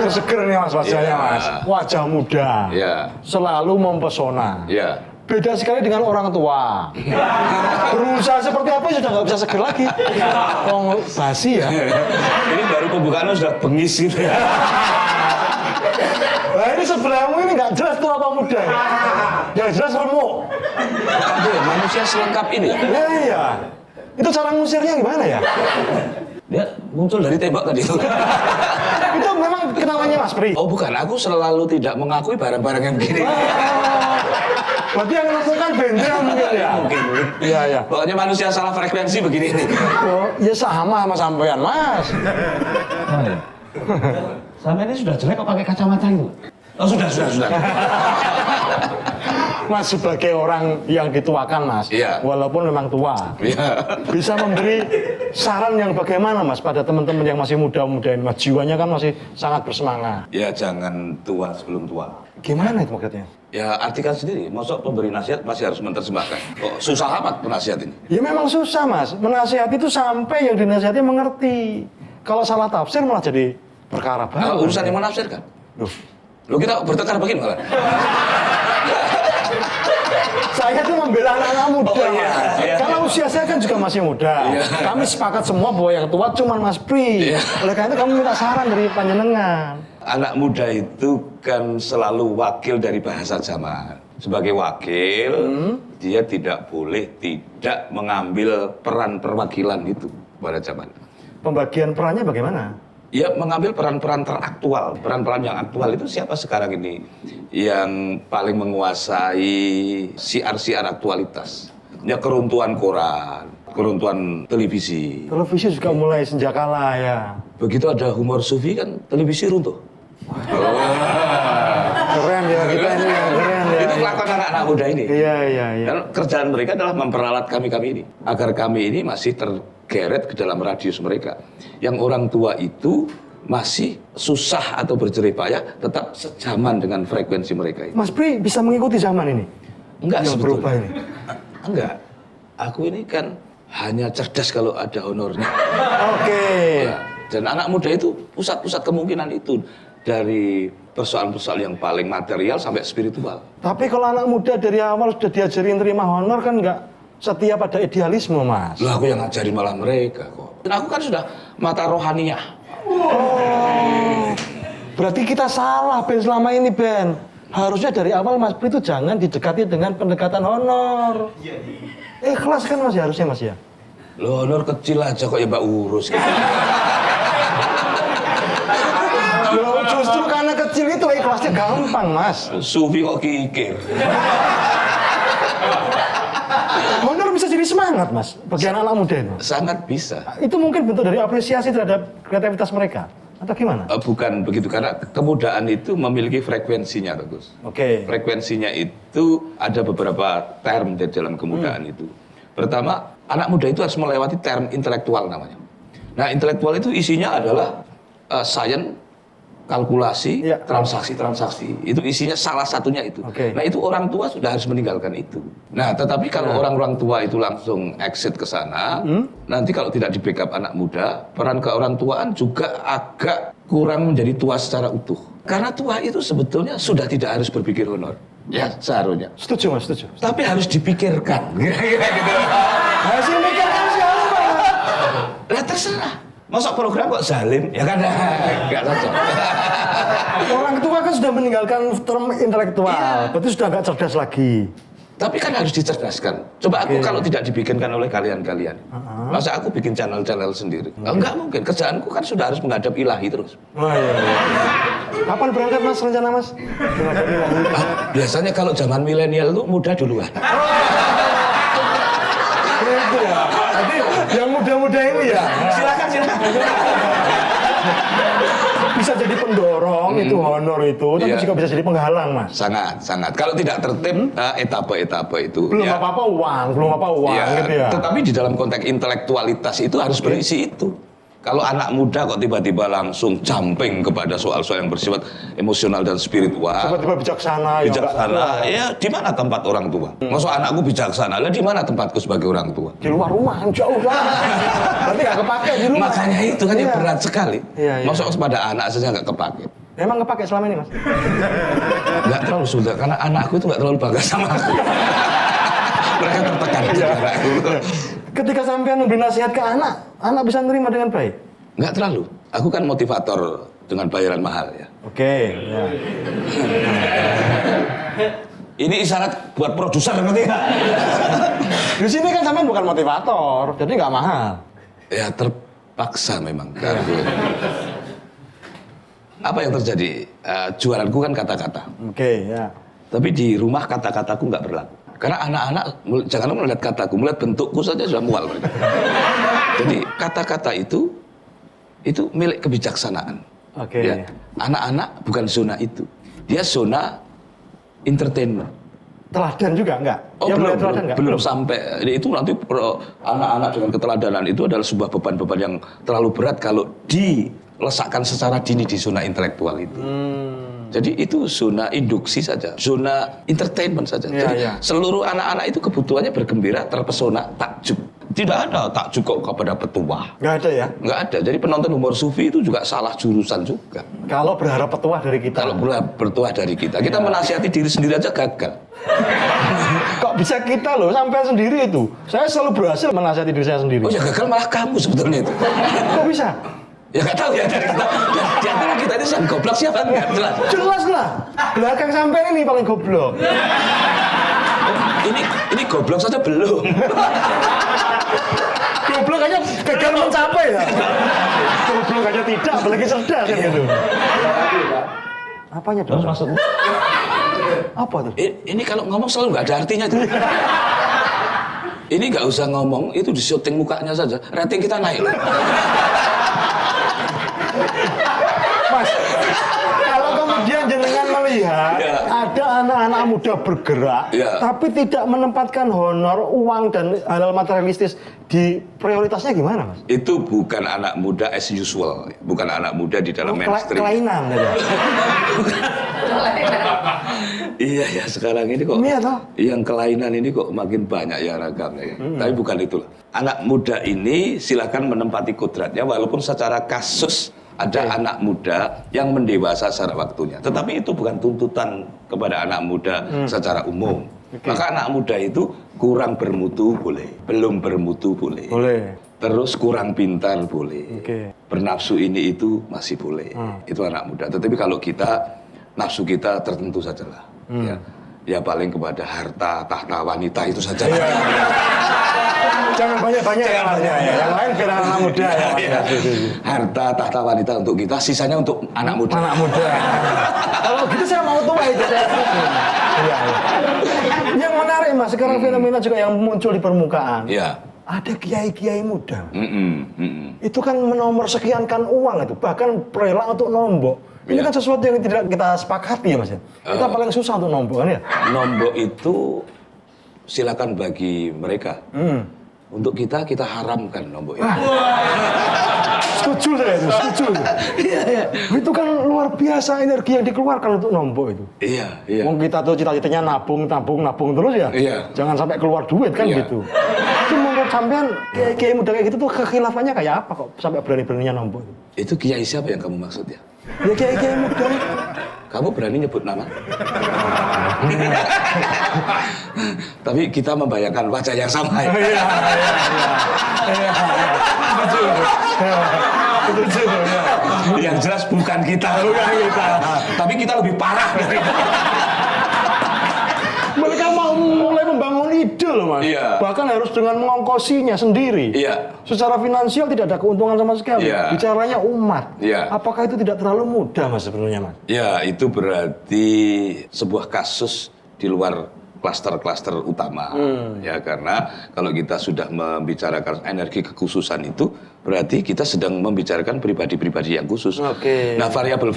Seger-seger nih mas wajahnya mas. Wajah muda. Selalu mempesona. Beda sekali dengan orang tua. Berusaha seperti apa sudah nggak bisa seger lagi. Oh, basi ya. Ini baru pembukaan sudah bengis gitu ya. Nah ini sebelahmu ini nggak jelas tua apa muda. Yang jelas remuk. Aduh, manusia selengkap ini ya? Ya iya. Itu cara ngusirnya gimana ya? Dia muncul dari tembok tadi itu. Itu memang kenalannya Mas Pri? Oh bukan, aku selalu tidak mengakui barang-barang yang begini. Berarti yang menentukan bendera mungkin ya? Mungkin. Iya. Pokoknya manusia salah frekuensi begini nih. Oh, ya sama sampean mas. Oh ya. Sampai ini sudah jelek kok pakai kacamata itu? Oh sudah. Mas sebagai orang yang dituakan mas, walaupun memang tua, bisa memberi saran yang bagaimana mas pada teman-teman yang masih muda-muda ini mas, jiwanya kan masih sangat bersemangat. Ya jangan tua sebelum tua. Gimana itu maksudnya? Ya artikan sendiri, maksud pemberi nasihat masih harus menerjemahkan. Oh, susah amat penasihat ini? Ya memang susah mas, menasihati itu sampai yang dinasihati mengerti. Kalau salah tafsir malah jadi perkara baru. Urusan yang menafsirkan. Loh kita bertengkar begini malah. Saya tuh membela anak-anak muda, karena usia saya kan juga masih muda. Kami sepakat semua bahwa yang tua cuma Mas Pri. Oleh karena itu kamu minta saran dari panjenengan. Anak muda itu kan selalu wakil dari bahasa zaman. Sebagai wakil, dia tidak boleh tidak mengambil peran perwakilan itu pada zaman. Pembagian perannya bagaimana? Ya mengambil peran-peran teraktual. Peran-peran yang aktual itu siapa sekarang ini yang paling menguasai siar-siar aktualitas? Ya keruntuhan koran, keruntuhan televisi. Televisi juga mulai sejak kala ya. Begitu ada humor sufi kan televisi runtuh. Keren ya kita ini ya, keren ya. Itu kelakuan anak-anak muda ini. Iya. Dan kerjaan mereka adalah memperalat kami ini. Agar kami ini masih tergeret ke dalam radius mereka. Yang orang tua itu masih susah atau berjerih payah tetap sejaman dengan frekuensi mereka ini. Mas Pri bisa mengikuti zaman ini? Enggak yang berubah ini? Enggak. Aku ini kan hanya cerdas kalau ada honornya. Oke. Ya, dan anak muda itu pusat-pusat kemungkinan itu. Dari persoalan-persoalan yang paling material sampai spiritual. Tapi kalau anak muda dari awal sudah diajarin terima honor kan nggak setia pada idealisme mas. Lah aku yang ngajarin malah mereka kok. Dan aku kan sudah mata rohaniah. Oh. Berarti kita salah Ben selama ini Ben. Harusnya dari awal Mas Pri itu jangan didekati dengan pendekatan honor. Ikhlas kan mas ya harusnya mas ya. Loh honor kecil aja kok ya mbak urus. Gitu. Loh, justru karena kecil itu ikhlasnya gampang mas. Sufi kok kikir. Honor bisa jadi semangat mas bagi anak-anak muda itu. Sangat bisa. Itu mungkin bentuk dari apresiasi terhadap kreativitas mereka atau gimana? Bukan begitu karena kemudaan itu memiliki frekuensinya Gus. Oke. Frekuensinya itu ada beberapa term di dalam kemudaan itu. Pertama, anak muda itu harus melewati term intelektual namanya. Nah, intelektual itu isinya adalah sains, kalkulasi, transaksi-transaksi. Itu isinya salah satunya itu. Nah, itu orang tua sudah harus meninggalkan itu. Nah, tetapi kalau orang-orang tua itu langsung exit ke sana, nanti kalau tidak di-backup anak muda, peran keorangtuaan juga agak kurang menjadi tua secara utuh. Karena tua itu sebetulnya sudah tidak harus berpikir honor. Ya, seharusnya. Setuju, Mas, setuju. Tapi harus dipikirkan. Kira-kira gitu. Harus dipikirkan siapa? Lah terserah. Masuk program kok zalim? Ya kan enggak cocok. Orang tua kan sudah meninggalkan term intelektual. Berarti sudah enggak cerdas lagi. Tapi kan harus dicerdaskan. Coba aku kalau tidak dibikinkan oleh kalian-kalian. Masa aku bikin channel-channel sendiri? Enggak mungkin. Kerjaanku kan sudah harus menghadap ilahi terus. Oh iya. Kapan berangkat mas rencana mas? Biasanya kalau zaman milenial itu muda duluan. Itu ya. Jadi yang muda-muda ini ya. Silakan. Bisa jadi pendorong itu honor itu, tapi juga bisa jadi penghalang mas. Sangat. Kalau tidak tertib etapa-etapa itu. Belum apa-apa uang gitu ya. Tetapi di dalam konteks intelektualitas itu harus berisi itu. Kalau anak muda kok tiba-tiba langsung jumping kepada soal-soal yang bersifat emosional dan spiritual. Tiba-tiba bijaksana. Ya di mana tempat orang tua? Maksud anakku bijaksana, lah di mana tempatku sebagai orang tua? Di luar rumah, jauh banget. Berarti nggak kepake di rumah. Makanya itu kan yang berat sekali. Iya. Maksud pada anak saja nggak kepake. Emang kepake selama ini, Mas? Nggak terlalu sudah, karena anakku itu nggak terlalu bangga sama aku. Mereka tertekan juga anakku. Ketika sampean memberi nasihat ke anak bisa nerima dengan baik? Nggak terlalu. Aku kan motivator dengan bayaran mahal ya. Oke. Ya. Ini isyarat buat produser ngerti nggak? Di sini kan sampean bukan motivator, jadi nggak mahal. Ya terpaksa memang. Apa yang terjadi? Jualanku kan kata-kata. Oke, ya. Tapi di rumah kata-kataku nggak berlaku. Karena anak-anak jangan melihat kataku, melihat bentukku saja sudah mual mereka. Jadi kata-kata itu milik kebijaksanaan. Oke. Ya. Anak-anak bukan zona itu. Dia zona entertainment. Teladan juga enggak? Oh, belum sampai. Itu nanti anak-anak dengan keteladanan itu adalah sebuah beban-beban yang terlalu berat kalau dilesakkan secara dini di zona intelektual itu. Jadi itu zona induksi saja, zona entertainment saja. Ya, Jadi ya. seluruh anak-anak itu kebutuhannya bergembira, terpesona, takjub. Tidak ada takjub kok kepada petuah. Nggak ada ya? Nggak ada. Jadi penonton humor sufi itu juga salah jurusan juga. Kalau berharap petuah dari kita. Kalau bertuah dari kita menasihati diri sendiri aja gagal. Kok bisa kita loh, sampai sendiri itu. Saya selalu berhasil menasihati diri saya sendiri. Oh ya gagal malah kamu sebetulnya itu. Kok bisa? Ya nggak tahu ya dari kita. Di antara kita ini yang goblok siapa nggak jelas. Jelas lah. Belakang sampai ini paling goblok. Ini goblok saja belum. Goblok aja gagal mencapai ya. Goblok aja tidak, apalagi cerdas kan gitu. Apanya dong maksudnya? Apa tuh? Ini kalau ngomong selalu nggak ada artinya tuh. Ini nggak usah ngomong, itu di syuting mukanya saja, rating kita naik loh. Mas, kalau kemudian jenengan melihat ada anak-anak muda bergerak, tapi tidak menempatkan honor, uang dan hal materialistis di prioritasnya gimana, Mas? Itu bukan anak muda as usual, bukan anak muda di dalam mainstream. Kelainan ya. Iya ya, sekarang ini kok yang kelainan ini kok makin banyak ya ragamnya. Tapi bukan itulah. Anak muda ini silakan menempati kodratnya, walaupun secara kasus ada anak muda yang mendewasa secara waktunya. Tetapi itu bukan tuntutan kepada anak muda secara umum. Maka anak muda itu kurang bermutu boleh, belum bermutu boleh. Terus kurang pintar boleh. Bernafsu ini itu masih boleh. Itu anak muda. Tetapi kalau kita, nafsu kita tertentu sajalah. Ya paling kepada harta, tahta, wanita itu saja. Jangan banyak-banyak ya, Mas. Yang lain biar anak muda ya. Harta, tahta, wanita untuk kita, sisanya untuk anak muda. Anak muda. Kalau gitu saya mau tua itu. Yang menarik, Mas, sekarang fenomena juga yang muncul di permukaan. Ada kiai-kiai muda. Itu kan menomor sekiankan uang itu, bahkan rela untuk nombok. Ini kan sesuatu yang tidak kita sepakati ya, Mas. Kita paling susah untuk nombok kan ya. Nombok itu silakan bagi mereka. Untuk kita haramkan nombok itu. Setuju saya itu, setuju. Itu kan luar biasa energi yang dikeluarkan untuk nombok itu. Iya. Wong kita tuh cita-citanya nabung terus ya. Jangan sampai keluar duit kan gitu. Itu menurut sampean kiai muda kayak gitu tuh kekhilafannya kayak apa kok sampai berani-beraninya nombok itu? Itu kiai siapa yang kamu maksud ya? Ya kiai muda. Kamu berani nyebut nama? Tapi kita membayangkan wajah yang sama ya. Yang jelas bukan kita. Tapi kita lebih parah dari itu. Mereka mau mulai membangun ide loh, Mas. Bahkan harus dengan mengongkosinya sendiri. Secara finansial tidak ada keuntungan sama sekali. Bicaranya umat. Apakah itu tidak terlalu mudah, Mas, sebenarnya, Mas? Ya, itu berarti sebuah kasus di luar klaster-klaster utama. Ya, karena kalau kita sudah membicarakan energi kekhususan itu, berarti kita sedang membicarakan pribadi-pribadi yang khusus. Nah, variabel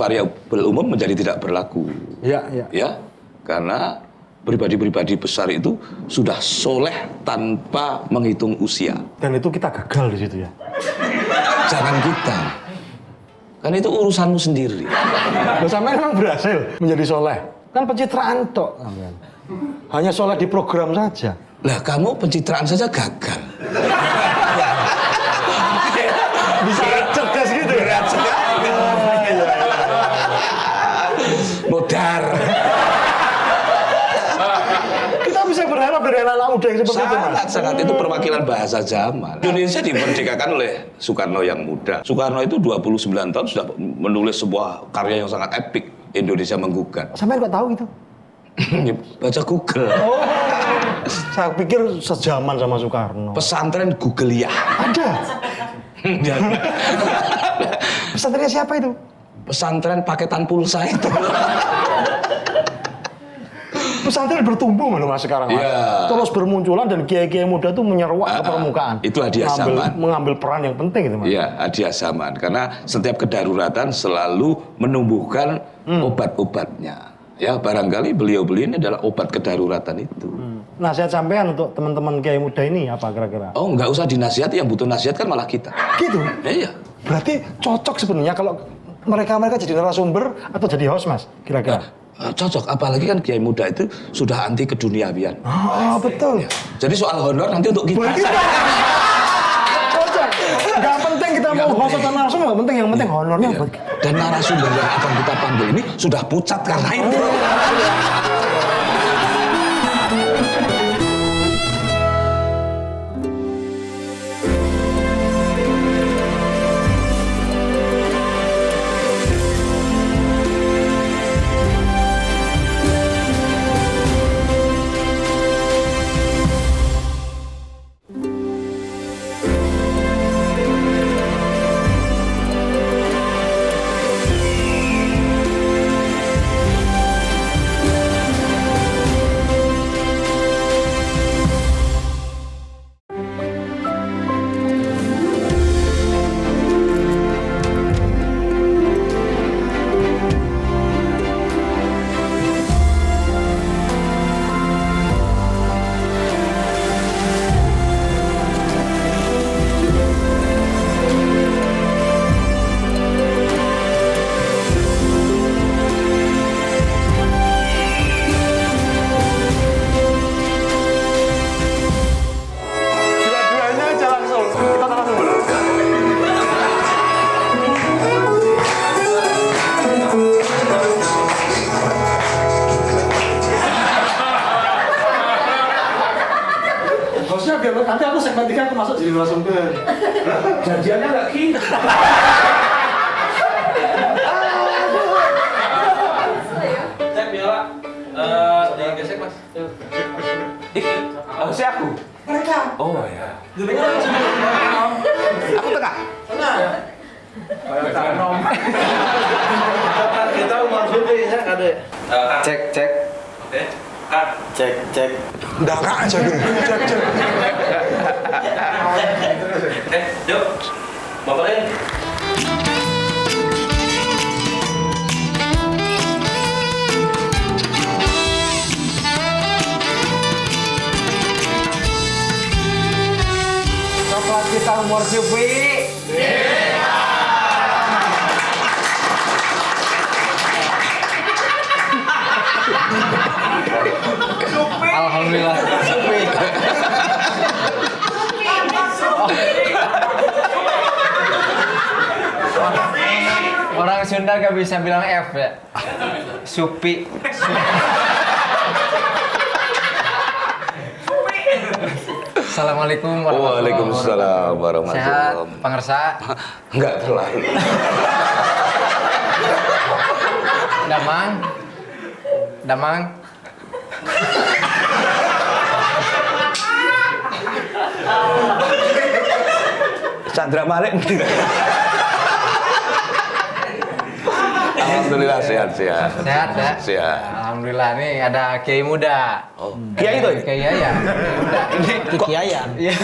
umum menjadi tidak berlaku. Ya, karena pribadi-pribadi besar itu sudah soleh tanpa menghitung usia. Dan itu kita gagal di situ ya? Jangan kita. Kan itu urusanmu sendiri. Loh, sampai memang berhasil menjadi soleh. Kan pencitraan tok. Hanya soleh di program saja. Lah kamu pencitraan saja gagal. Bisa cerdas gitu ya? dari anak muda yang seperti itu, Mas? Sangat itu perwakilan bahasa zaman. Indonesia dimerdekakan oleh Soekarno yang muda. Soekarno itu 29 tahun sudah menulis sebuah karya yang sangat epik, Indonesia Menggugat. Sampai kok tahu itu? Baca Google. Oh, saya pikir sejaman sama Soekarno. Pesantren Google ya. Ada. Pesantrennya siapa itu? Pesantren paketan pulsa itu. Pesantren bertumbuh Mas sekarang, Mas. Yeah. Terus bermunculan dan kiai-kiai muda itu menyeruak ke permukaan. Itu hadiah zaman. Mengambil peran yang penting itu, Mas. Iya, hadiah zaman. Karena setiap kedaruratan selalu menumbuhkan obat-obatnya. Ya, barangkali beliau-beliau ini adalah obat kedaruratan itu. Nasihat sampean untuk teman-teman kiai muda ini apa kira-kira? Oh, nggak usah dinasihati, yang butuh nasihat kan malah kita. Gitu? Iya. Berarti cocok sebenarnya kalau mereka jadi narasumber atau jadi host, Mas, kira-kira? Cocok, apalagi kan kiai muda itu sudah anti keduniawian. Oh, betul. Ya. Jadi soal honor nanti untuk kita. Cocok. Gak penting kita mau host atau narasumber, gak penting. Yang penting honornya buat kita. Dan narasumber yang akan kita panggil ini sudah pucat karena itu. Nanti aku segmen 3 aku masuk jadi narasumber. Janjiannya nggak gitu. Cek Biola, digesek Mas. Si aku. Mereka. Oh ya. Aku tengah. Kita umur ya kade. Cek. Oke. Kak. Cek. Udah kak aja gitu. Cek. Yuk. Baperin. Coklat kita umur Jupi. Alhamdulillah. Jupi. Orang Sunda gak bisa bilang F ya. Supi. Assalamualaikum warahmatullahi wabarakatuh. Waalaikumsalam warahmatullahi Sehat, wabarakatuh. Pangersa? Enggak terlalu. Damang. Chandra Malik. Alhamdulillah sehat. Sehat ya? Sehat. Alhamdulillah nih ada Kiai muda. Oh, Kiai itu? Kiai Yaya. Ini kok Kiaian. Iya.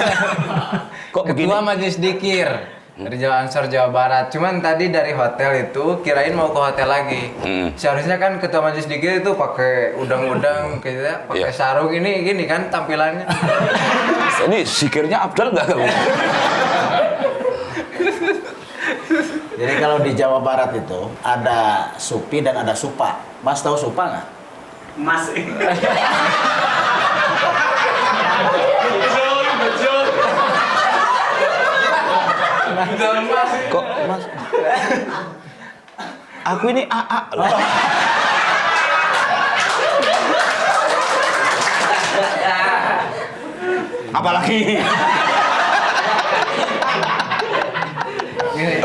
Kok begini? Ketua Majelis Dikir dari Jawa Ansor Jawa Barat. Cuman tadi dari hotel itu kirain mau ke hotel lagi. Seharusnya kan Ketua Majelis Dikir itu pakai udang-udang kita pakai Iya. sarung ini gini kan tampilannya. Ini zikirnya Abdul enggak kamu? Jadi kalau di Jawa Barat itu ada Supi dan ada Supa. Mas tahu Supa nggak? Mas. Kok Mas? Aku ini AA loh. Apalagi? Gini.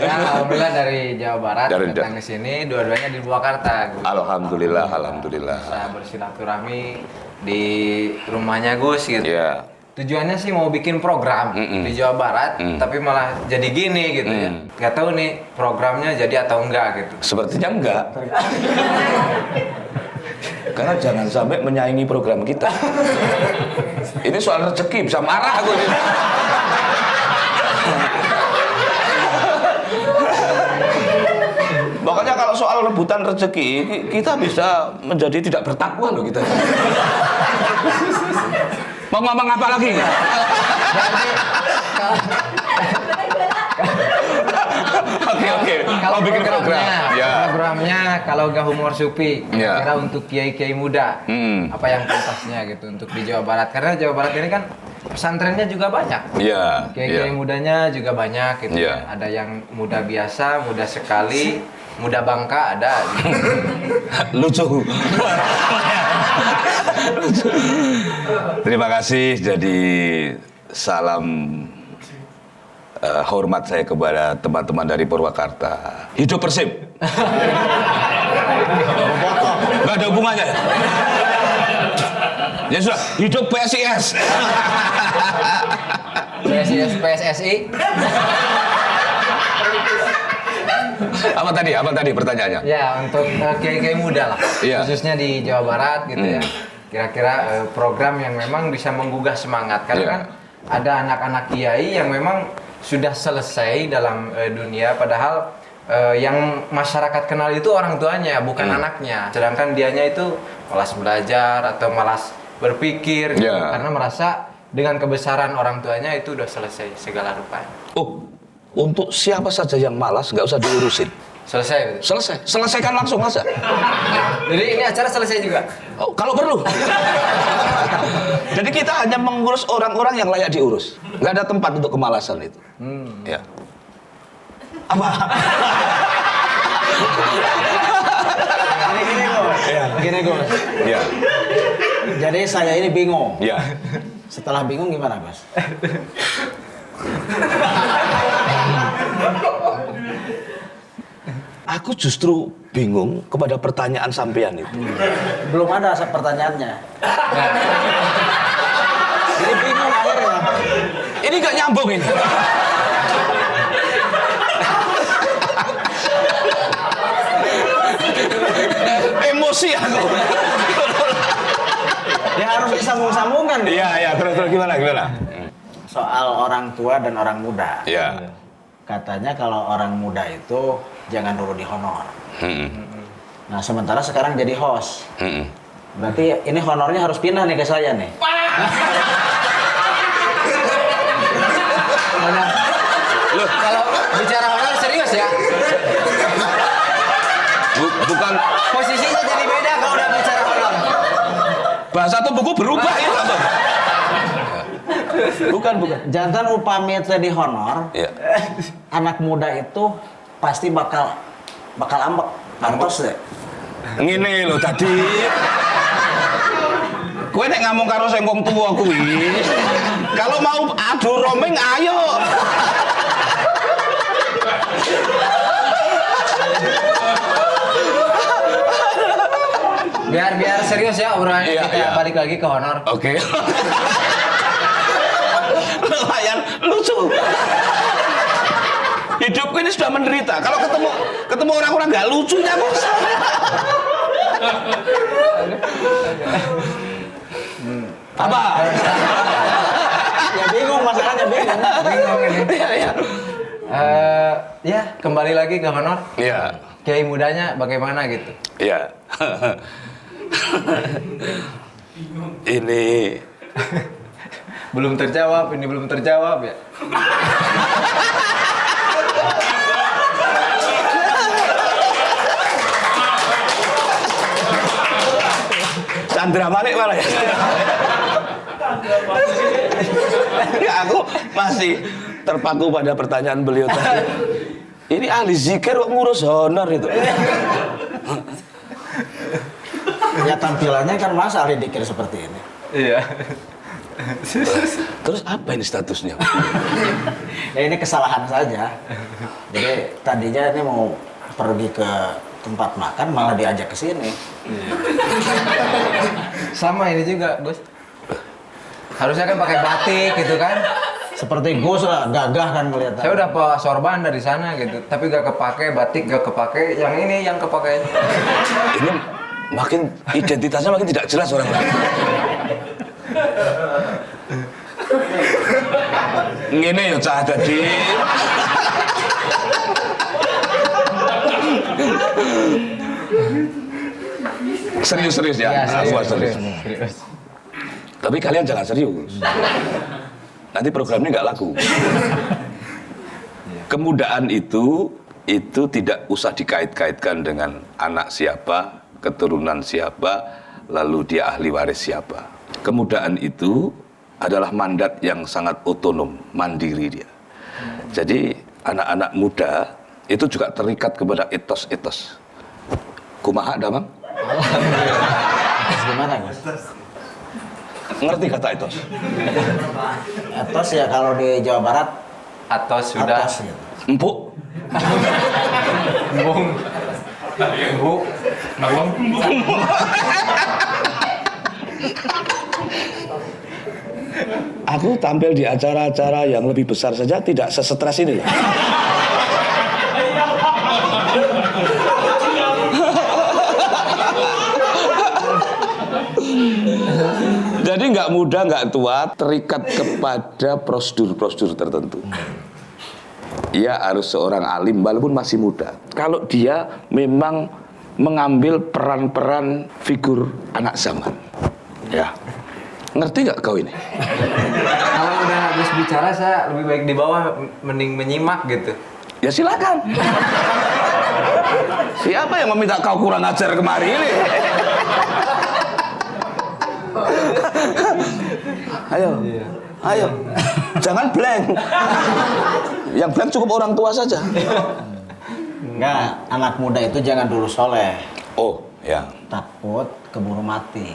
Ya, alhamdulillah dari Jawa Barat Dari datang ke sini, dua-duanya di Purwakarta. Gus. Alhamdulillah, alhamdulillah. Saya bersilaturahmi di rumahnya Gus gitu. Ya. Tujuannya sih mau bikin program di Jawa Barat, tapi malah jadi gini gitu ya. Gak tahu nih programnya jadi atau enggak gitu. Sepertinya enggak. Karena jangan sampai menyaingi program kita. Ini soal rezeki, bisa marah aku ini. Makanya kalau soal rebutan rezeki, kita bisa menjadi tidak bertakwa loh kita. Mau ngomong apa lagi? Oke. Kalau Mau bikin program. programnya kalau gak humor supi, Ya. kira untuk kiai-kiai muda, apa yang pantasnya gitu untuk di Jawa Barat? Karena Jawa Barat ini kan pesantrennya juga banyak. Iya. Kiai-kiai mudanya juga banyak gitu. Iya. Ada yang muda biasa, muda sekali, muda Bangka ada. Lucu. Terima kasih. Jadi salam hormat saya kepada teman-teman dari Purwakarta. Hidup Persib. Gak ada hubungannya. Ya sudah, hidup PSIS. PSSI. Apa tadi pertanyaannya? Ya, untuk kiai-kiai muda lah, Iya. khususnya di Jawa Barat gitu ya. Kira-kira program yang memang bisa menggugah semangat. Karena Iya. kan ada anak-anak kiai yang memang sudah selesai dalam dunia, padahal yang masyarakat kenal itu orang tuanya, bukan anaknya. Sedangkan dianya itu malas belajar atau malas berpikir, gitu, Iya. karena merasa dengan kebesaran orang tuanya itu udah selesai segala rupanya. Oh, untuk siapa saja yang malas nggak usah diurusin. Selesai betul. Selesaikan langsung aja. Jadi ini acara selesai juga. Oh, kalau perlu. Jadi kita hanya mengurus orang-orang yang layak diurus. Nggak ada tempat untuk kemalasan itu. Ya. Apa? Gini Gus. Ya. Jadi saya ini bingung. Ya. Setelah bingung gimana Gus? Aku justru bingung kepada pertanyaan sampean itu. Belum ada pertanyaannya. Jadi bingung akhirnya. Ini nggak nyambung ini. Emosi aku. Ya harus disambung-sambungkan. Iya, terus gimana? Soal orang tua dan orang muda. Iya. Katanya kalau orang muda itu jangan dulu di honor. Nah sementara sekarang jadi host. Berarti ini honornya harus pindah nih ke saya nih. Loh, kalau bicara honor serius ya? Bukan Posisinya jadi beda kalau udah bicara honor. bahasa tuh buku berubah itu. Bukan. Jangan upami itu di honor. Iya. Anak muda itu pasti bakal ambek. Pantos deh. Ngene lho tadi. Kowe nek ngomong karo sing wong tuwa kuwi, kalau mau adu roaming ayo. Biar serius ya obrolan Iya, kita iya. balik lagi ke honor. Oke. Lumayan lucu. Hidupku ini sudah menderita. Kalau ketemu orang-orang nggak lucunya bos. Apa? Ya bingung masalahnya bingung. Bingung ini. Iya. Ya kembali lagi ke honor. Iya. Kiai mudanya bagaimana gitu? Iya. Ini Belum terjawab, ini belum terjawab ya. Chandra Malik malah ya. Ya aku masih terpaku pada pertanyaan beliau tadi. Ini ahli zikir kok ngurus honor itu. Ya tampilannya kan masa ahli dikir seperti ini. Iya. Terus apa ini statusnya? Ya ini kesalahan saja. Jadi tadinya ini mau pergi ke tempat makan malah diajak ke sini. Sama ini juga, Gus. Harusnya kan pakai batik gitu kan. Seperti Gus lah, gagah kan kelihatan. Saya udah bawa sorban dari sana gitu, tapi gak kepake, batik gak kepake, yang ini yang kepake. Ini makin identitasnya makin tidak jelas orang lain. Ngene ya cah dadi. Serius-serius ya, aku serius. Tapi kalian jangan serius. Nanti programnya nggak laku. Kemudaan itu tidak usah dikait-kaitkan dengan anak siapa, keturunan siapa, lalu dia ahli waris siapa. Kemudaan itu adalah mandat yang sangat otonom, mandiri dia. Jadi anak-anak muda itu juga terikat kepada etos-etos. Kumaha damang? Gimana Gus? Ngerti kata etos? Etos ya kalau di Jawa Barat Atau sudah atos gitu. Empuk? embung. Aku tampil di acara-acara yang lebih besar saja tidak sesetres ini. Jadi nggak muda, nggak tua, terikat kepada prosedur-prosedur tertentu. Ia harus seorang alim walaupun masih muda. Kalau dia memang mengambil peran-peran figur anak zaman, ya. Ngerti nggak kau ini? Kalau udah habis bicara saya lebih baik di bawah, mending menyimak gitu. Ya silakan. Siapa yang meminta kau kurang ajar kemari ini? Ayo, jangan blank. Yang blank cukup orang tua saja. Enggak, anak muda itu jangan dulu soleh. Oh, ya. Takut keburu mati.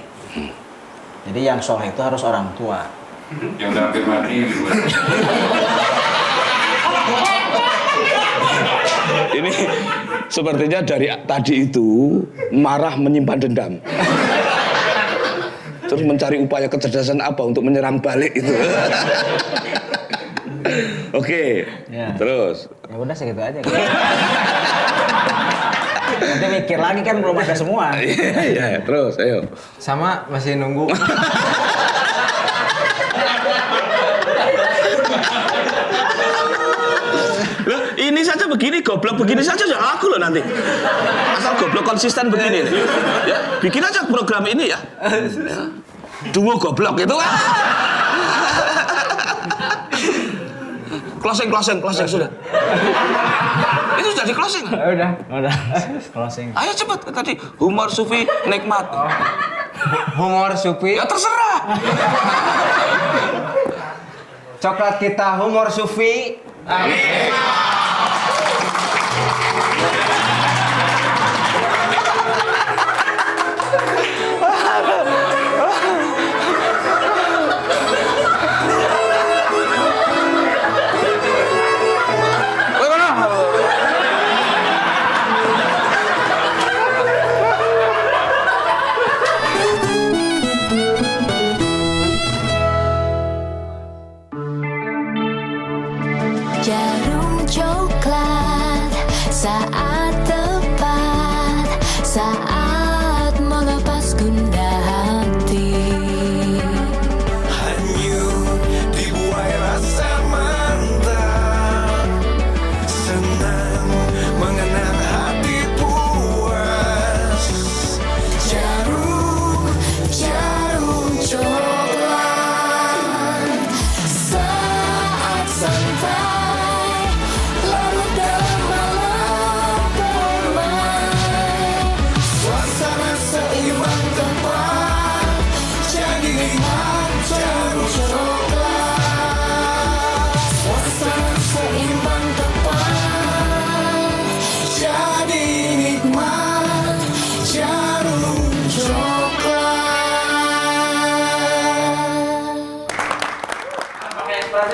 Jadi yang soleh itu harus orang tua. Yang udah hampir mati gitu. Ini sepertinya dari tadi itu marah menyimpan dendam. Terus mencari upaya kecerdasan apa untuk menyerang balik itu. Oke. Ya. Terus. Ya udah segitu aja. Nanti mikir lagi kan belum ada semua. Iya, terus ayo. Sama masih nunggu. Loh, ini saja begini, goblok begini saja ya aku loh nanti. Asal goblok konsisten begini nih. Ya, bikin aja program ini ya. Ya. Duo goblok itu. Closing sudah. Itu sudah di closing. Udah. Closing. Ayo cepat tadi humor sufi nikmat. Humor sufi. Ya terserah. Coklat kita humor sufi. Amin. Jarum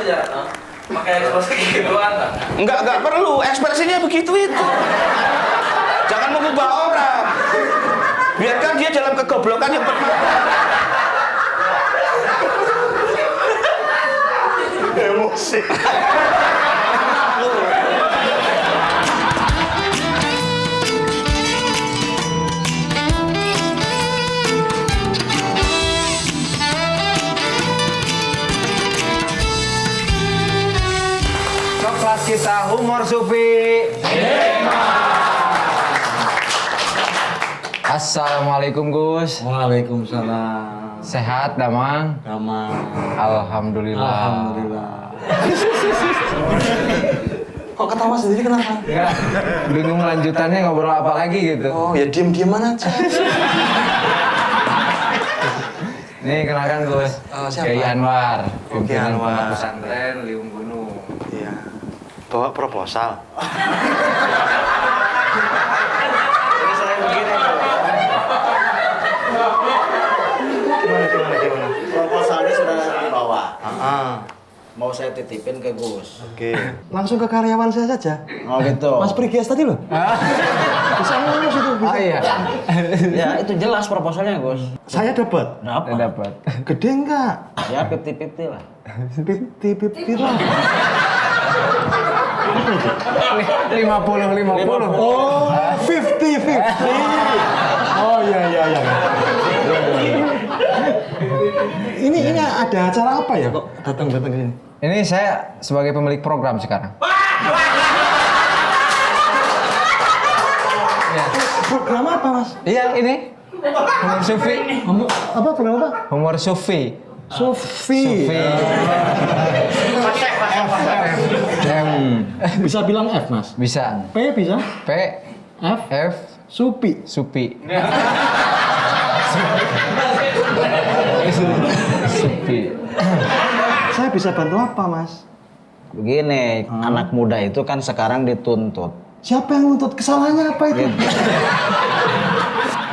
saja. Pakai ekspresi gituan. Enggak perlu, ekspresinya begitu itu. Jangan mengubah orang. Biarkan dia dalam kegoblokan yang benar. Emosi. Coklat kita humor Sufi. Assalamualaikum Gus. Waalaikumsalam. Sehat Damang? Damang. Alhamdulillah. Alhamdulillah. Kok ketawa sendiri kenapa? Bingung lanjutannya ngobrol apa lagi gitu. Oh ya diem-dieman aja. Nih kenalkan Gus. Siapa? Kiai Anwar. Anwar. Pimpinan Pondok Pesantren Liung Gunung. Iya. Bawa proposal. Gimana? Proposalnya sudah dibawa. Ah. Mau saya titipin ke Gus. Oke. Langsung ke karyawan saya saja. Oh gitu. Mas Prigias tadi loh. Bisa ngurus itu. Bisa. Oh iya. Ya itu jelas proposalnya Gus. Saya dapat. Dapat. Gede enggak? Ya 50-50 lah. 50 lah. 50-50. Oh, 50-50. Oh iya. Ini ada acara apa ya kok datang ke sini? Ini saya sebagai pemilik program sekarang. Ya. Program apa, Mas? Iya ini. Humor Sufi. Apa program apa? Humor Sufi. Sufi. Bisa bilang F, Mas? Bisa. P bisa? P F? F Supi. Supi. Supi. Saya bisa bantu apa, Mas? Begini, anak muda itu kan sekarang dituntut Siapa yang nuntut? Kesalahannya apa itu?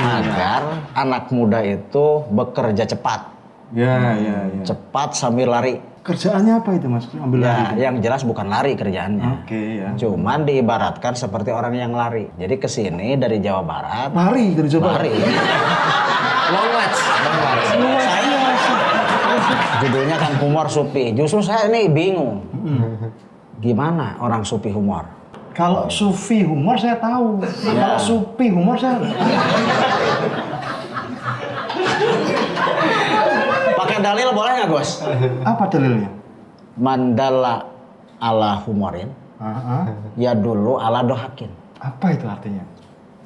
agar anak muda itu bekerja cepat. Ya. Cepat sambil lari. Kerjaannya apa itu, Mas? Ambil Ya, lari. yang jelas bukan lari kerjaannya. Oke, ya. Cuman diibaratkan seperti orang yang lari. Jadi ke sini dari Jawa Barat. Lari dari Jawa Barat. Lari. Long march. Saya judulnya kan humor Supi. Justru saya ini bingung. Gimana orang Supi humor? Kalau Sufi humor saya tahu. Kalau Supi humor saya Pakai dalil boleh nggak, Gus? apa dalilnya? Mandala ala humorin, ya dulu ala dohakin. Apa itu artinya?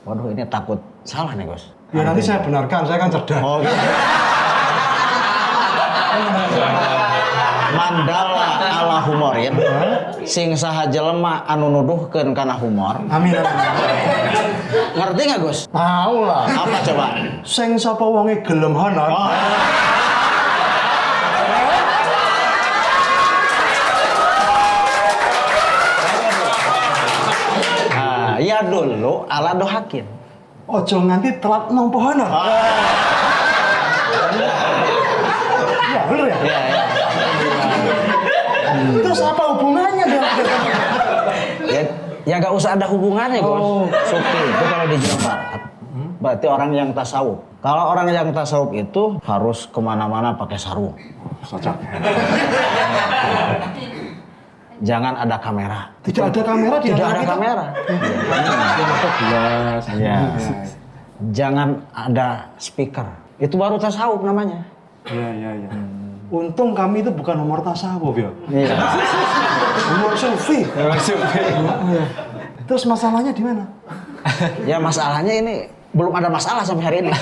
Waduh, ini takut salah nih, Gus. Ya nanti saya benarkan, saya kan cerdas. Oh, gitu. Mandala ala humorin, sing saha jelema anu nuduhkeun kana humor. Amin. Ngerti nggak, Gus? Tahu lah. Apa coba? Sing sapa wonge gelem honor. Nah, ya dulu ala dohakin. Ojo nganti telat nampa honor. Iya, bener ya? Ya. Terus apa hubungannya dong? Ya nggak usah ada hubungannya, Gus. Oh. Sufi itu kalau di Jawa Barat, berarti orang yang tasawuf. Kalau orang yang tasawuf itu harus kemana-mana pakai sarung. Cocok. Jangan ada kamera. Tidak ada kamera di Tidak antara ada kita? kamera. Jelas. Ya. Jangan ada speaker. Itu baru tasawuf namanya. Iya. Untung kami itu bukan humor tasawuf ya. Iya. Humor Sufi. Iya. Terus masalahnya di mana? Ya masalahnya ini belum ada masalah sampai hari ini.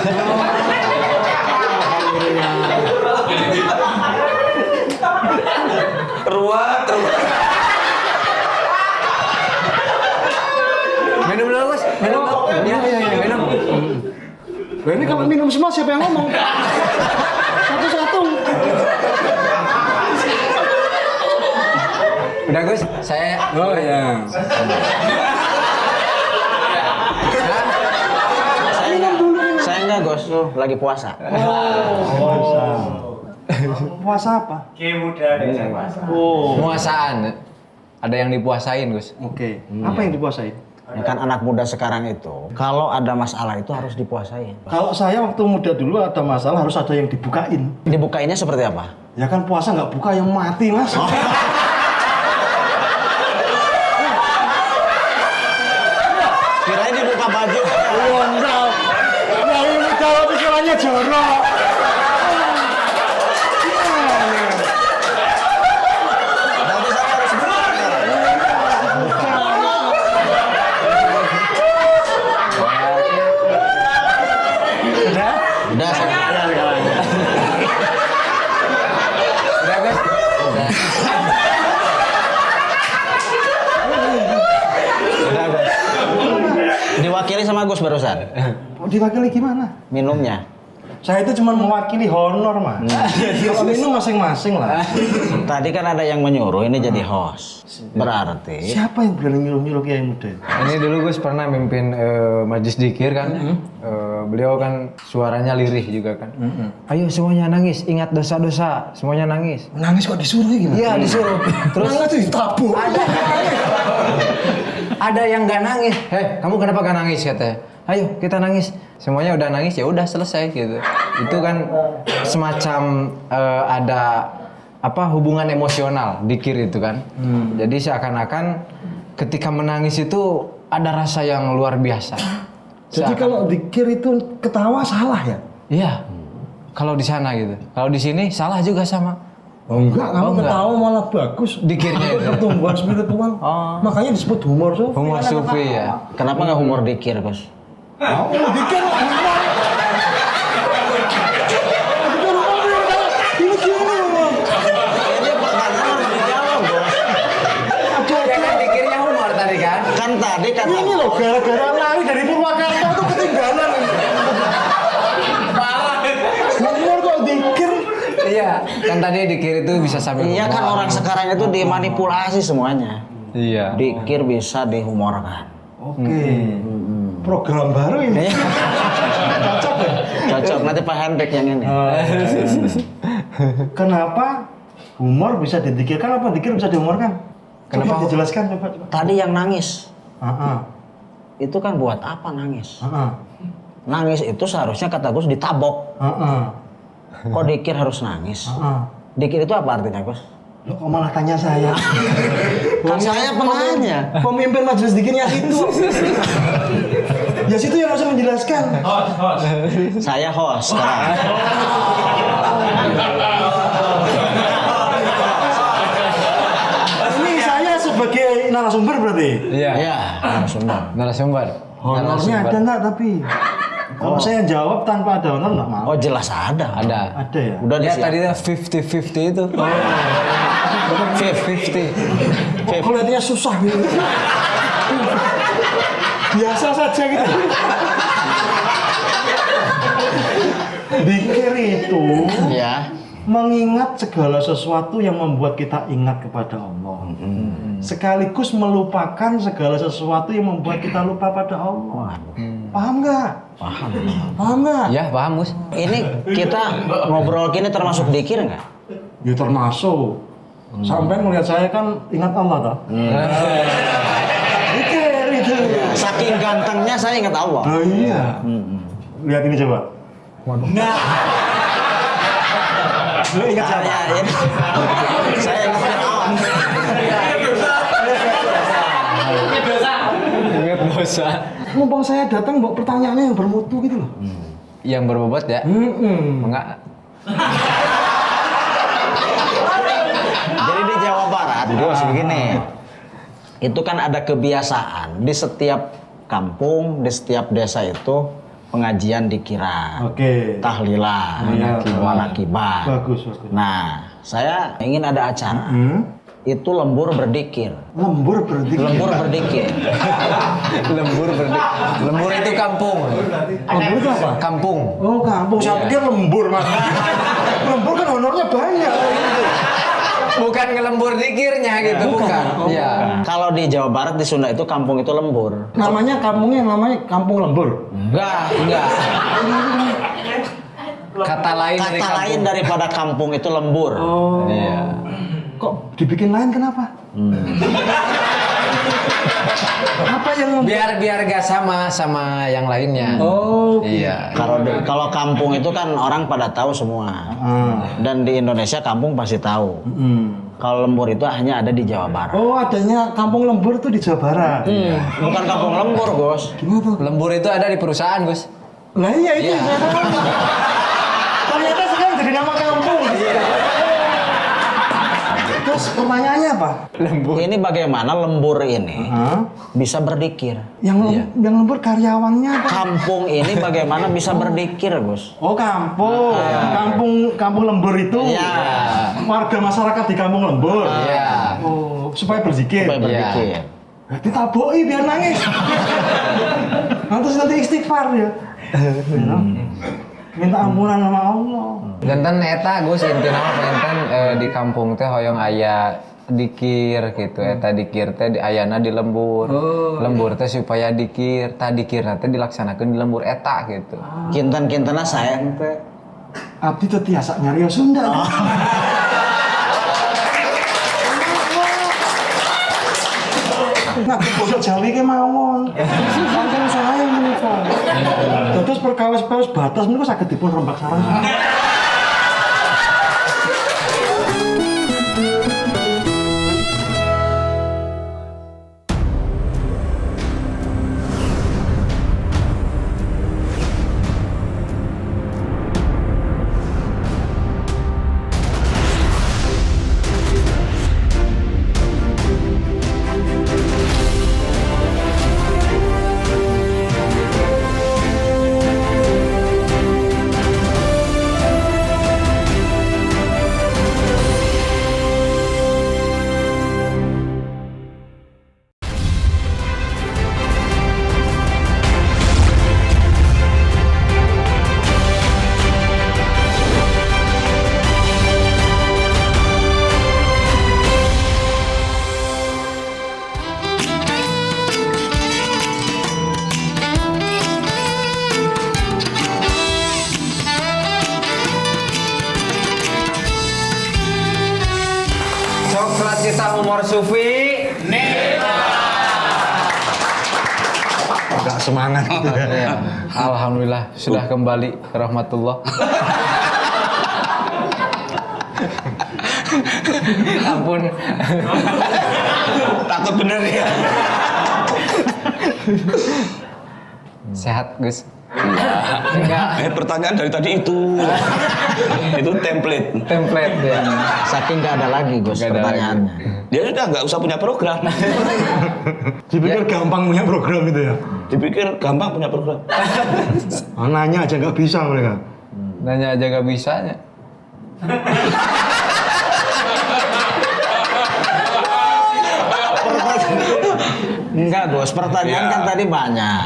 Ruwet. Minum dulu, Gus. Minum. Iya. Minum. Nah, ini kalau minum semua siapa yang ngomong? Satu-satu. Udah, Gus. Saya ya. Saya enggak, Gus. Lagi puasa. Puasa apa? Oh, Puasaan. Ada yang dipuasain, Gus. oke. Apa yang dipuasain? Ya kan anak muda sekarang itu, kalau ada masalah itu harus dipuasain. Kalau saya waktu muda dulu ada masalah harus ada yang dibukain. Dibukainnya seperti apa? Ya kan puasa nggak buka yang mati, Mas. Kirain dibuka baju. Oh, enggak. Yang ini kalau pikirannya jorok. Berarti saya harus buka. Udah saya. Udah, Gus. Udah, Gus. Diwakili sama Gus barusan. Diwakili gimana? Minumnya. Saya itu cuma mewakili honor, Mas. Kalau minum masing-masing lah. Tadi kan ada yang menyuruh ini jadi host. Berarti Siapa yang berani nyuruh-nyuruh Kiai Muda itu? Ini dulu Gus pernah mimpin majlis dzikir kan. Beliau kan suaranya lirih juga kan. Ayo semuanya nangis, ingat dosa-dosa, semuanya nangis. Nangis kok disuruh ya gimana? Iya disuruh. Terus Nangis tuh ditabuk. ada yang nggak nangis. Heh, kamu kenapa nggak nangis katanya? Ayo kita nangis. Semuanya udah nangis ya udah selesai gitu. Itu kan semacam ada apa hubungan emosional dikir itu kan. Jadi seakan-akan ketika menangis itu ada rasa yang luar biasa. Jadi kalau dikir itu ketawa salah ya? Iya. Kalau di sana gitu. Kalau di sini salah juga sama. Oh enggak, kamu enggak. ketawa malah bagus. Dikirnya itu. Pertumbuhan spiritual. Oh. Makanya disebut humor sufi. Humor sufi ya. kenapa nggak humor dikir, Gus? Oh, dikir humor. Ini gimana? Dia pertanyaan harus dijawab, Bos. Ya kan dikirnya humor tadi kan. Kan tadi kata Ini loh gara-gara lari dari Purwakarta tuh ketinggalan. Humor kok dikir. Iya. Kan tadi dikir itu bisa sambil iya kan humor. orang sekarang itu dimanipulasi semuanya. Iya. Dikir bisa dihumorkan. Oke. Program baru ini. Cocok ya? Cocok nanti Pak Hendrik yang ini. Kenapa humor bisa didikirkan apa dikir bisa dihumorkan? Kenapa? Coba dijelaskan coba. Tadi yang nangis, Heeh. itu kan buat apa nangis? Heeh. Nangis itu seharusnya kata Gus ditabok. Heeh. Kok dikir harus nangis? Heeh. Dikir itu apa artinya, Gus? Lo kok malah tanya saya? Kan saya penanya. Pemimpin majelis dikirnya situ. Ya situ yang harus menjelaskan. Saya host sekarang. Ini saya sebagai narasumber berarti. Iya. Iya, narasumber. Narasumber. Honornya ada enggak tapi? Kalau saya jawab tanpa ada honor enggak mau. Oh jelas ada. Ada. Ada ya? Udah Ya disiap. tadi 50-50 itu. 50-50. Kok kelihatannya susah gitu. Biasa saja gitu. Dikir itu Ya. mengingat segala sesuatu yang membuat kita ingat kepada Allah. Sekaligus melupakan segala sesuatu yang membuat kita lupa pada Allah. Paham nggak? Paham. Paham nggak? Ya paham Gus. Ini kita ngobrol gini termasuk dikir nggak? Ya termasuk. Sampai melihat saya kan ingat Allah toh. Dikir itu. Saking gantengnya saya ingat Allah. Oh iya. Lihat ini coba. Nah. Lu ingat siapa? Saya ingat Allah. Ingat dosa. Mumpung saya datang bawa pertanyaannya yang bermutu gitu loh. Yang berbobot ya. Enggak. Jadi di Jawa Barat, Gus begini. Itu kan ada kebiasaan di setiap kampung, di setiap desa itu pengajian dikiran, Oke. tahlilan, Iya. manakibat. Bagus, bagus. Nah, saya ingin ada acara. Itu lembur berdikir. Lembur berdikir. Lembur berdikir. Lembur itu kampung. Lembur itu apa? Kampung. Oh kampung, saya pikir lembur mas. Lembur kan honornya banyak. Bukan ngelembur dikirnya gitu, bukan. Iya. Kalau di Jawa Barat di Sunda itu kampung itu lembur. Namanya kampungnya namanya kampung lembur. Enggak. Kata lain dari Kata lain kampung. daripada kampung itu lembur. Oh. Iya. Kok dibikin lain kenapa? Apa yang Biar gak sama yang lainnya. Oh. Iya. Kalau kampung itu kan orang pada tahu semua. Dan di Indonesia kampung pasti tahu. Kalau lembur itu hanya ada di Jawa Barat. Oh, adanya kampung lembur tuh di Jawa Barat. Bukan kampung lembur, Gus. Gimana tuh? Lembur itu ada di perusahaan, Gus. Lah iya itu Iya. saya tahu. Ternyata sekarang jadi nama kampung. Terus pertanyaannya apa? Ini bagaimana lembur ini Hah? bisa berdikir? Yang lembur karyawannya apa? Kampung ini bagaimana bisa berdikir, Gus? Oh kampung, kampung lembur itu Iya. warga masyarakat di kampung lembur. Iya. Oh supaya berzikir. Supaya berzikir. Berarti taboi biar nangis. Nanti istighfar ya. Minta ampunan sama Allah. Jantan eta Gus intina mah panten di kampung teh hoyong aya dikir gitu eta dikir teh di ayana di lembur. Lembur teh supaya dikir, dikirna teh dilaksanakeun di lembur eta gitu. Kinten-kintena saya teh. Abdi teh tiasa nyarios Sunda. Nah, bocah Jawi ki mawon. Saking saya menika. Terus perkawis-perkawis batas menika saged dipun rembak sareng. Coklat kita umur Sufi. Agak semangat gitu ya. Iya. Alhamdulillah sudah kembali ke rahmatullah. Ampun. Takut bener ya. Sehat, Gus. Enggak. Pertanyaan dari tadi itu. Itu template. Template ya. Saking nggak ada lagi, Gus, Nggak ada pertanyaannya. Dia sudah nggak usah punya program. Dipikir gampang punya program itu ya. Dipikir gampang punya program. Nanya aja nggak bisa mereka. Nanya aja gak bisanya. Enggak, Gus. Pertanyaan Iya. kan tadi banyak.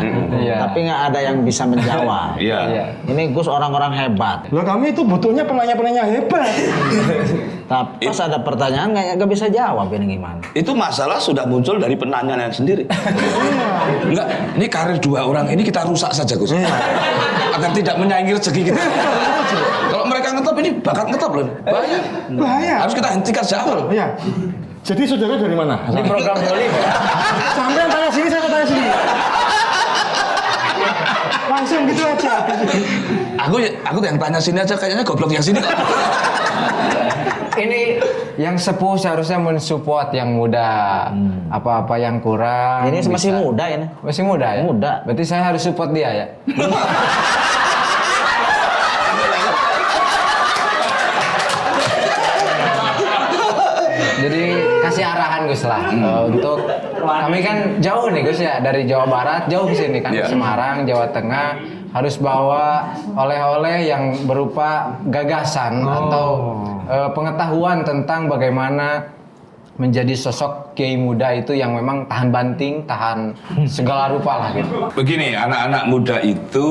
Iya. Tapi nggak ada yang bisa menjawab. Iya. Ini Gus orang-orang hebat. Lah kami itu butuhnya penanya-penanya hebat. Tapi pas ada pertanyaan nggak bisa jawab, ini gimana? Itu masalah sudah muncul dari penanyaan sendiri. Enggak, ini karir dua orang ini kita rusak saja, Gus. Agar tidak menyaingi rezeki kita. Kalau mereka ngetop ini bakat ngetop loh. Bahaya. Bahaya. Harus kita hentikan sejak awal. Iya. Jadi saudara dari mana? Ini program Doli. Sampai tanya sini, saya tanya sini. Langsung gitu aja. Aku yang tanya sini aja kayaknya goblok yang sini. Ini yang sepuh seharusnya mensupport yang muda. Apa-apa yang kurang. Ini masih bisa. muda ini. Masih muda ya? Muda. Berarti saya harus support dia ya? Jadi kasih arahan Gus lah untuk kami kan jauh nih Gus ya dari Jawa Barat jauh ke sini kan Iya. Semarang, Jawa Tengah harus bawa oleh-oleh yang berupa gagasan atau pengetahuan tentang bagaimana menjadi sosok kiai muda itu yang memang tahan banting, tahan segala rupa lah gitu. Begini, anak-anak muda itu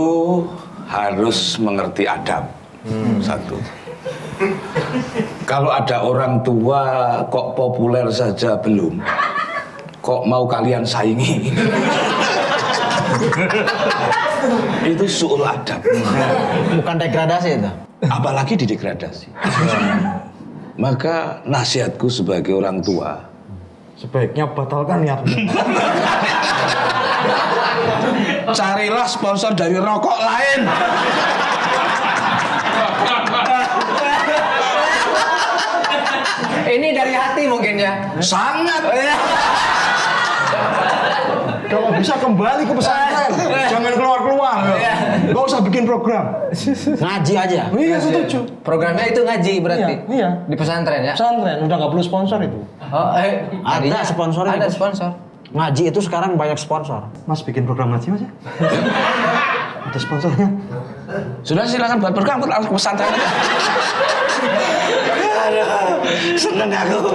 harus mengerti adab. Satu. Kalau ada orang tua kok populer saja belum, kok mau kalian saingi? Itu su'ul adab. Bukan degradasi itu. apalagi didegradasi. Maka nasihatku sebagai orang tua, sebaiknya batalkan niatmu. carilah sponsor dari rokok lain. Ini dari hati mungkin ya. Sangat. Kalau bisa kembali ke pesantren, jangan keluar-keluar. Gak usah bikin program. Ngaji aja. Iya, setuju. Programnya itu ngaji berarti. Iya. Di pesantren ya. Pesantren udah nggak perlu sponsor itu. Oh, Ada sponsornya. Ada sponsor. Ngaji itu sekarang banyak sponsor. Mas bikin program ngaji Mas ya? Ada sponsornya. Sudah silakan buat program langsung ke pesantren aja. Seneng aku.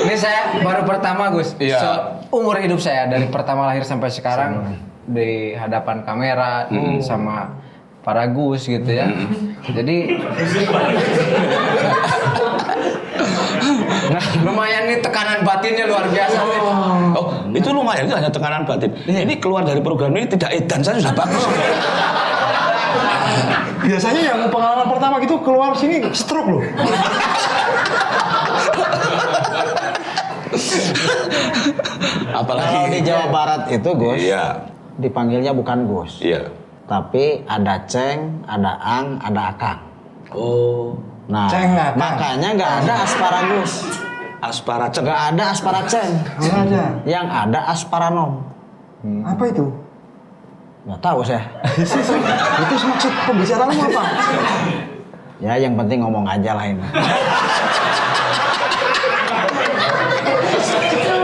Ini saya baru pertama Gus. Iya. Umur hidup saya dari pertama lahir sampai sekarang di hadapan kamera sama para Gus gitu ya. Jadi lumayan nih tekanan batinnya luar biasa. Oh, itu lumayan, itu hanya tekanan batin. Ini keluar dari program ini tidak edan, saya sudah bagus. Biasanya yang pengalaman pertama gitu keluar sini stroke loh. Apalagi Kalau di Jawa Barat itu Gus, Iya. dipanggilnya bukan Gus. Iya. Tapi ada Ceng, ada Ang, ada Akang. Oh, Nah, Ceng, Akang. makanya nggak ada asparagus. asparacen. Nggak ada asparaceng. Nggak ada. Yang ada asparanom. Apa itu? Nggak tahu saya. Itu maksud pembicaraanmu apa? Ya yang penting ngomong aja lah ini.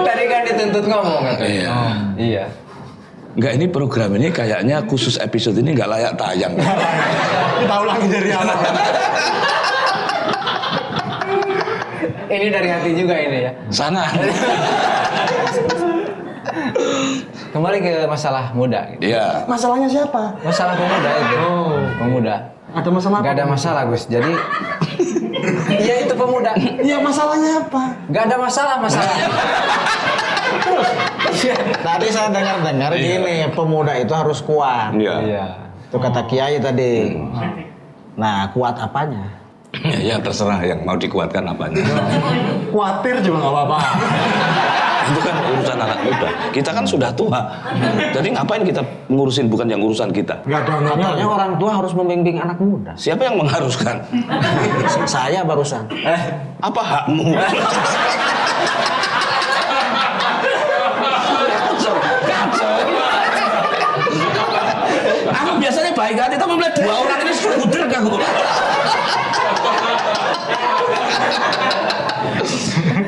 Tadi kan dituntut ngomong katanya. Iya. Iya. Enggak, ini program ini kayaknya khusus episode ini nggak layak tayang. Kita ulangi dari awal. Ini dari hati juga ini ya. Sangat. Kembali ke masalah muda. Gitu. Iya. Masalahnya siapa? Masalah pemuda itu. Pemuda. Ada masalah apa? Gak ada masalah Gus. Jadi iya itu pemuda. Iya, masalahnya apa? Gak ada masalah masalahnya. Tadi saya dengar-dengar gini, pemuda itu harus kuat. Iya. Itu kata Kiai tadi. Nah, kuat apanya? Ya, terserah yang mau dikuatkan apanya. Khawatir juga nggak apa-apa. Itu kan urusan anak muda. Kita kan sudah tua. Jadi ngapain kita ngurusin bukan yang urusan kita? Nggak ada Katanya orang tua harus membimbing anak muda. Siapa yang mengharuskan? Saya barusan. Apa hakmu? Aku biasanya baik hati, tapi melihat dua orang ini sudah kan aku.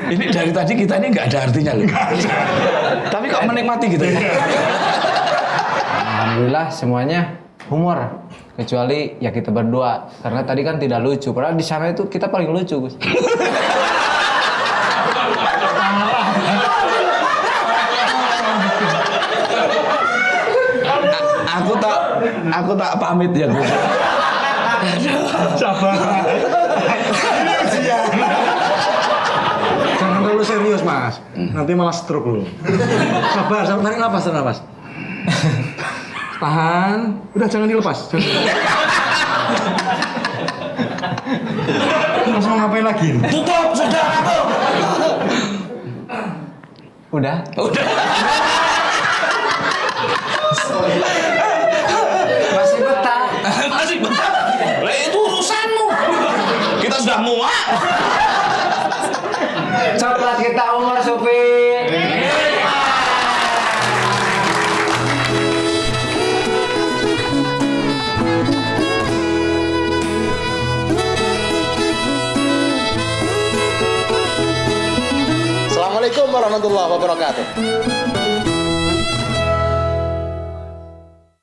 Ini dari tadi kita ini nggak ada artinya loh. Tapi kok menikmati gitu ya? Alhamdulillah semuanya humor. Kecuali ya kita berdua. Karena tadi kan tidak lucu. Padahal di sana itu kita paling lucu Gus. Aku tak pamit ya Gus. Sabar. Ini ujian. Jangan terlalu serius Mas. Nanti malah stroke loh. Sabar, tarik nafas, tarik nafas. Tahan. Udah jangan dilepas. Mas mau ngapain lagi? Tutup sudah aku. Udah? Udah. Masih betah. Masih betah. Lah itu urusanmu. Kita sudah muak. Coklat kita Umar Supir. Assalamualaikum warahmatullahi wabarakatuh.